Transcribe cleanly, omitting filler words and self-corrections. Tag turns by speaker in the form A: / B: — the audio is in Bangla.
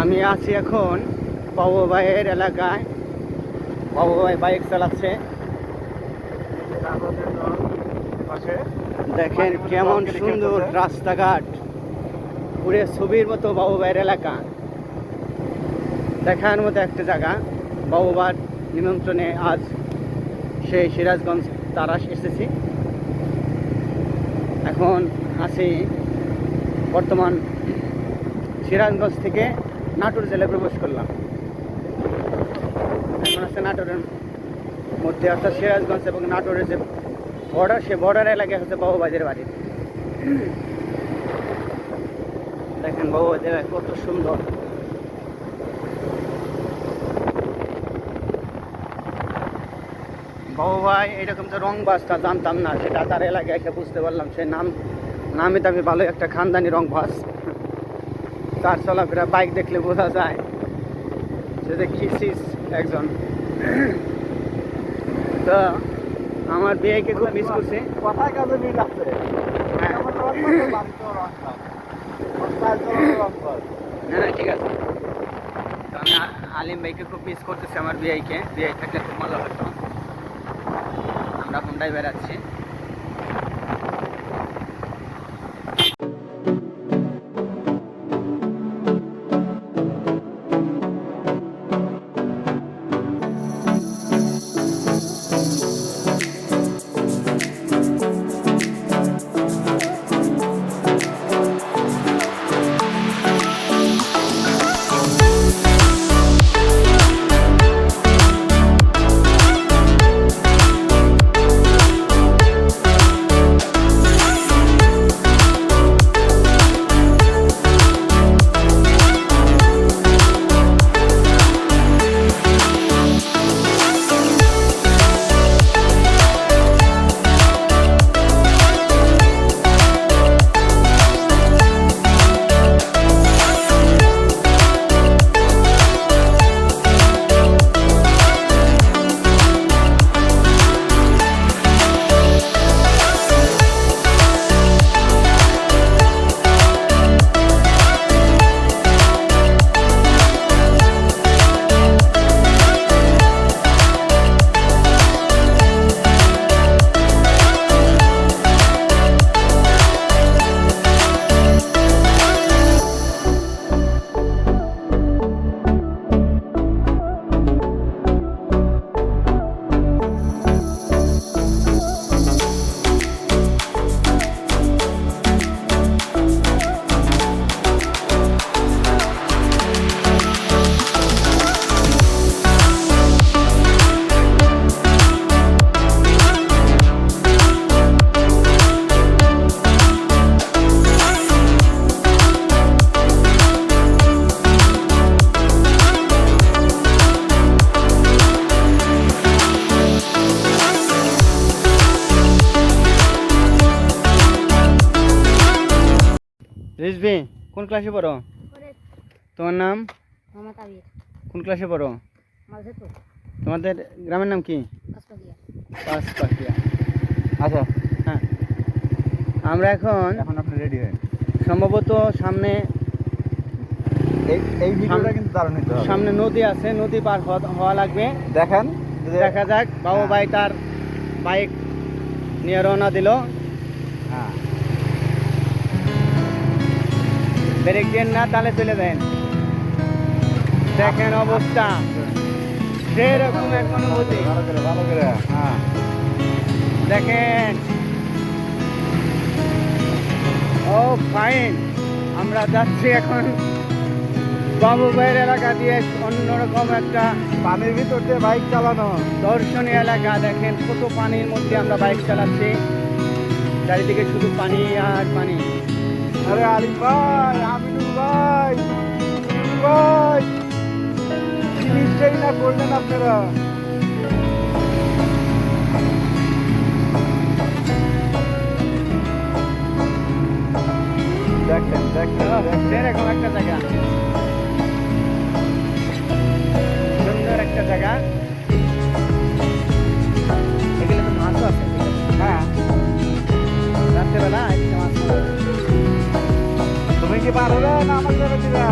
A: আমি আছি এখন বাবু ভাইয়ের এলাকায়। বাবু ভাই বাইক চালাচ্ছে, দেখেন কেমন সুন্দর রাস্তাঘাট, পুরো ছবির মতো বাবু ভাইয়ের এলাকা। দেখার মতো একটা জায়গা। বাবু ভাইয়ের নিমন্ত্রণে আজ সেই সিরাজগঞ্জ তারাস এসেছি। এখন আছি বর্তমান সিরাজগঞ্জ থেকে নাটোর জেলায় প্রবেশ করলাম। এখন আছে নাটোরের মধ্যে, অর্থাৎ সিরাজগঞ্জ এবং নাটোরের যে বর্ডার, সে বর্ডার এলাকায় হচ্ছে বাবু ভাইদের বাড়ি। দেখেন বাবু ভাইদের কত সুন্দর। বাবু ভাই এরকম যে রং বাসটা জানতাম না, সেটা তার এলাকায় এসে বুঝতে পারলাম। সে নামে দামি ভালো একটা খানদানি রং বাস। তার চলাফেরা বাইক দেখলে বোঝা যায় সে যে খিসিস একজন। তো আমার বিয়েকে খুব মিস করছে।
B: কথায় কাজে মিল আছে।
A: না ঠিক আছে। তো আমি আলিম ভাইকে খুব মিস করতেছি, আমার বিআইকে। বিআই থাকলে খুব মজা হতো। আমরা হোন্ডায় বেড়াচ্ছি। রিজভি, কোন ক্লাসে পড়ো? তোমার নাম? কোন ক্লাসে পড়ো? তোমাদের গ্রামের নাম কি? পাঁচপাখিয়া। আচ্ছা, হ্যাঁ। আমরা এখন
B: আপনি রেডি হয়ে
A: সম্ভবত সামনে
B: এই ভিডিওটা কিন্তু দারুণ হতে হবে।
A: সামনে নদী আছে, নদী পার হওয়া লাগবে।
B: দেখেন,
A: দেখা যাক। বাবু ভাই তার বাইক নিয়ে রওনা দিল।
B: হ্যাঁ,
A: ব্রেক দেন না, তাহলে চলে দেন। দেখেন অবস্থা, সেরকম এক অনুভূতি।
B: ভালো করে হ্যাঁ,
A: দেখেন, ও ফাইন। আমরা যাচ্ছি এখন বাবু ভাইয়ের এলাকা দিয়ে, অন্যরকম একটা
B: পানির ভিতর দিয়ে বাইক চালানো।
A: দর্শনীয় এলাকা। দেখেন কত পানির মধ্যে আমরা বাইক চালাচ্ছি, চারিদিকে শুধু পানি আর পানি।
B: আরে আলিম ভাই, আমিনুল ভাই, আমিনুল ভাই, জিনিসটাই না করলেন আপনারা। দেখেন দেখেন
A: সেরকম একটা জায়গা, সুন্দর একটা জায়গা। এগুলো তো মাছও আছে।
B: হ্যাঁ,
A: রাত্রেবেলা
B: তুমি কি পারো না আমার যাবে দিবা?